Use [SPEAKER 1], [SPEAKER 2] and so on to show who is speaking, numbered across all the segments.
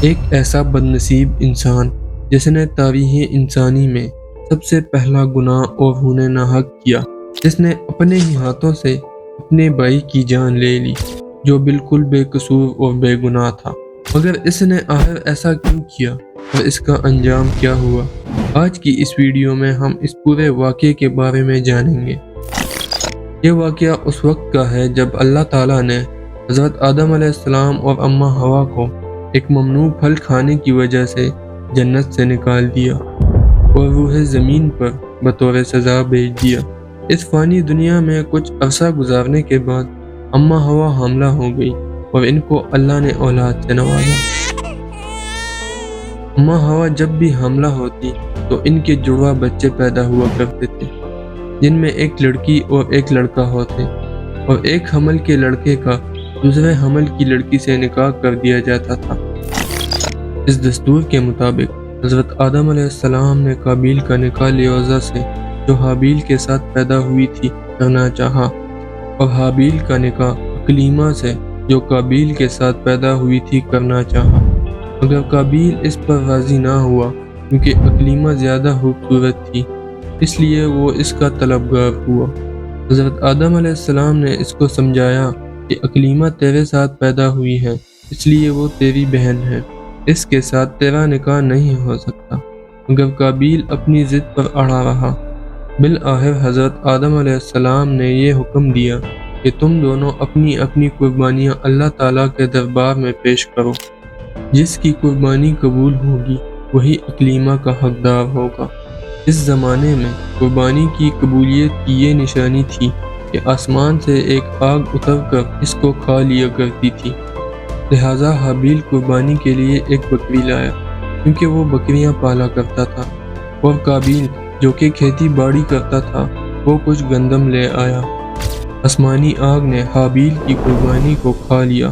[SPEAKER 1] ایک ایسا بدنصیب انسان جس نے تاریخ انسانی میں سب سے پہلا گناہ اور خون ناحق کیا، جس نے اپنے ہی ہاتھوں سے اپنے بھائی کی جان لے لی جو بالکل بے قصور اور بے گناہ تھا، مگر اس نے آخر ایسا کیوں کیا اور اس کا انجام کیا ہوا؟ آج کی اس ویڈیو میں ہم اس پورے واقعے کے بارے میں جانیں گے۔ یہ واقعہ اس وقت کا ہے جب اللہ تعالیٰ نے حضرت آدم علیہ السلام اور اماں حوا کو ایک ممنوع پھل کھانے کی وجہ سے جنت سے نکال دیا اور روح زمین پر بطور سزا بھیج دیا۔ اس فانی دنیا میں کچھ عرصہ گزارنے کے بعد اماں حوا حاملہ ہو گئی اور ان کو اللہ نے اولاد سے نوازا۔ اماں حوا جب بھی حاملہ ہوتی تو ان کے جڑواں بچے پیدا ہوا کرتے تھے، جن میں ایک لڑکی اور ایک لڑکا ہوتے، اور ایک حمل کے لڑکے کا دوسرے حمل کی لڑکی سے نکاح کر دیا جاتا تھا۔ اس دستور کے مطابق حضرت آدم علیہ السلام نے قابیل کا نکاح لیوزا سے جو حابیل کے ساتھ پیدا ہوئی تھی کرنا چاہا، اور حابیل کا نکاح اکلیمہ سے جو قابیل کے ساتھ پیدا ہوئی تھی کرنا چاہا، مگر قابیل اس پر راضی نہ ہوا کیونکہ اکلیمہ زیادہ خوبصورت تھی، اس لیے وہ اس کا طلبگار ہوا۔ حضرت آدم علیہ السلام نے اس کو سمجھایا کہ اکلیمہ تیرے ساتھ پیدا ہوئی ہے، اس لیے وہ تیری بہن ہے، اس کے ساتھ تیرا نکاح نہیں ہو سکتا، مگر قابیل اپنی ضد پر اڑا رہا۔ بالآخر حضرت آدم علیہ السلام نے یہ حکم دیا کہ تم دونوں اپنی اپنی قربانیاں اللہ تعالیٰ کے دربار میں پیش کرو، جس کی قربانی قبول ہوگی وہی اکلیمہ کا حقدار ہوگا۔ اس زمانے میں قربانی کی قبولیت کی یہ نشانی تھی کہ آسمان سے ایک آگ اتر کر اس کو کھا لیا کرتی تھی، لہٰذا حابیل قربانی کے لیے ایک بکری لایا کیونکہ وہ بکریاں پالا کرتا تھا، اور قابیل جو کہ کھیتی باڑی کرتا تھا وہ کچھ گندم لے آیا۔ آسمانی آگ نے حابیل کی قربانی کو کھا لیا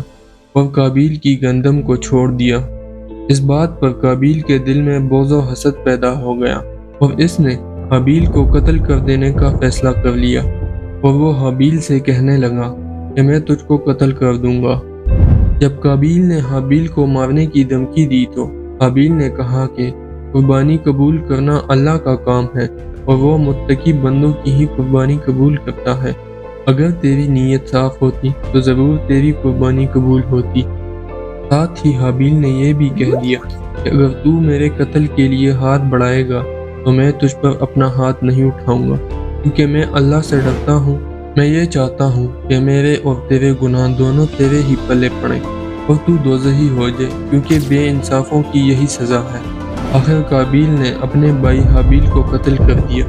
[SPEAKER 1] اور قابیل کی گندم کو چھوڑ دیا۔ اس بات پر قابیل کے دل میں بغض و حسد پیدا ہو گیا اور اس نے حابیل کو قتل کر دینے کا فیصلہ کر لیا، اور وہ حابیل سے کہنے لگا کہ میں تجھ کو قتل کر دوں گا۔ جب قابیل نے حابیل کو مارنے کی دھمکی دی تو حابیل نے کہا کہ قربانی قبول کرنا اللہ کا کام ہے اور وہ متقی بندوں کی ہی قربانی قبول کرتا ہے۔ اگر تیری نیت صاف ہوتی تو ضرور تیری قربانی قبول ہوتی۔ ساتھ ہی حابیل نے یہ بھی کہہ دیا کہ اگر تو میرے قتل کے لیے ہاتھ بڑھائے گا تو میں تجھ پر اپنا ہاتھ نہیں اٹھاؤں گا، کیونکہ میں اللہ سے ڈرتا ہوں۔ میں یہ چاہتا ہوں کہ میرے اور تیرے گناہ دونوں تیرے ہی پلے پڑیں اور تو دوزخی ہو جائے، کیونکہ بے انصافوں کی یہی سزا ہے۔ آخر قابیل نے اپنے بھائی حابیل کو قتل کر دیا۔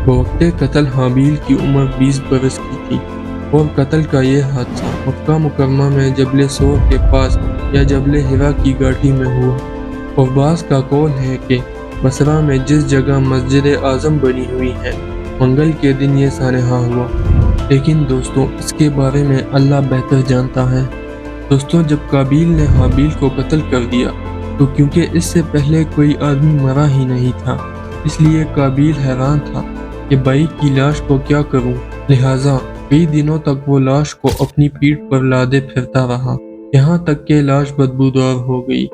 [SPEAKER 1] بوقت قتل حابیل کی عمر 20 برس کی تھی، اور قتل کا یہ حادثہ مکہ مکرمہ میں جبل سور کے پاس یا جبل حرا کی گھاٹی میں ہوا، اور بعض کا قول ہے کہ بصرہ میں جس جگہ مسجد اعظم بنی ہوئی ہے منگل کے دن یہ سانحہ ہوا، لیکن دوستوں اس کے بارے میں اللہ بہتر جانتا ہے۔ دوستوں جب قابیل نے حابیل کو قتل کر دیا تو کیونکہ اس سے پہلے کوئی آدمی مرا ہی نہیں تھا، اس لیے قابیل حیران تھا کہ بھائی کی لاش کو کیا کروں، لہٰذا کئی دنوں تک وہ لاش کو اپنی پیٹھ پر لادے پھرتا رہا، یہاں تک کہ لاش بدبودار ہو گئی۔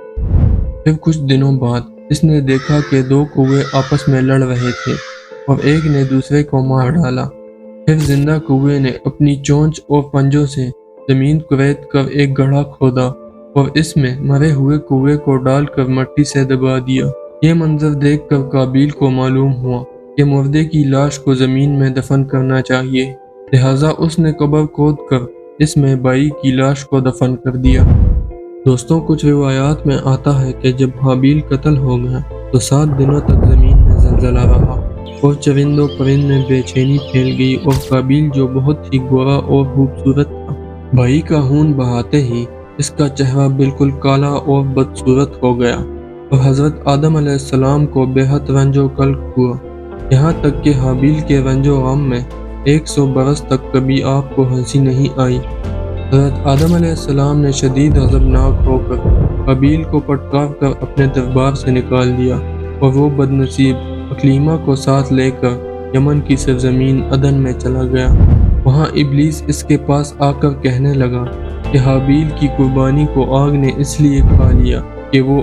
[SPEAKER 1] پھر کچھ دنوں بعد اس نے دیکھا کہ دو کوے آپس میں لڑ رہے تھے اور ایک نے دوسرے کو مار ڈالا۔ پھر زندہ کوے نے اپنی چونچ اور پنجوں سے زمین کریت کر ایک گڑھا کھودا اور اس میں مرے ہوئے کوے کو ڈال کر مٹی سے دبا دیا۔ یہ منظر دیکھ کر قابیل کو معلوم ہوا کہ مردے کی لاش کو زمین میں دفن کرنا چاہیے، لہٰذا اس نے قبر کھود کر اس میں بھائی کی لاش کو دفن کر دیا۔ دوستوں کچھ روایات میں آتا ہے کہ جب حابیل قتل ہو گیا تو 7 دنوں تک زمین میں زلزلہ رہا اور چرند و پرند میں بے چینی پھیل گئی، اور قابیل جو بہت ہی گورا اور خوبصورت تھا بھائی کا خون بہاتے ہی اس کا چہرہ بالکل کالا اور بدصورت ہو گیا، اور حضرت آدم علیہ السلام کو بے حد رنج و قلق ہوا، یہاں تک کہ حابیل کے رنج و غم میں 100 برس تک کبھی آپ کو ہنسی نہیں آئی۔ حضرت آدم علیہ السلام نے شدید غضبناک ہو کر حابیل کو پٹکار کر اپنے دربار سے نکال دیا، اور وہ بدنصیب اکلیمہ کو ساتھ لے کر یمن کی سرزمین عدن میں چلا گیا۔ وہاں ابلیس اس کے پاس آ کر کہنے لگا کہ حابیل کی قربانی کو آگ نے اس لیے کھا لیا کہ وہ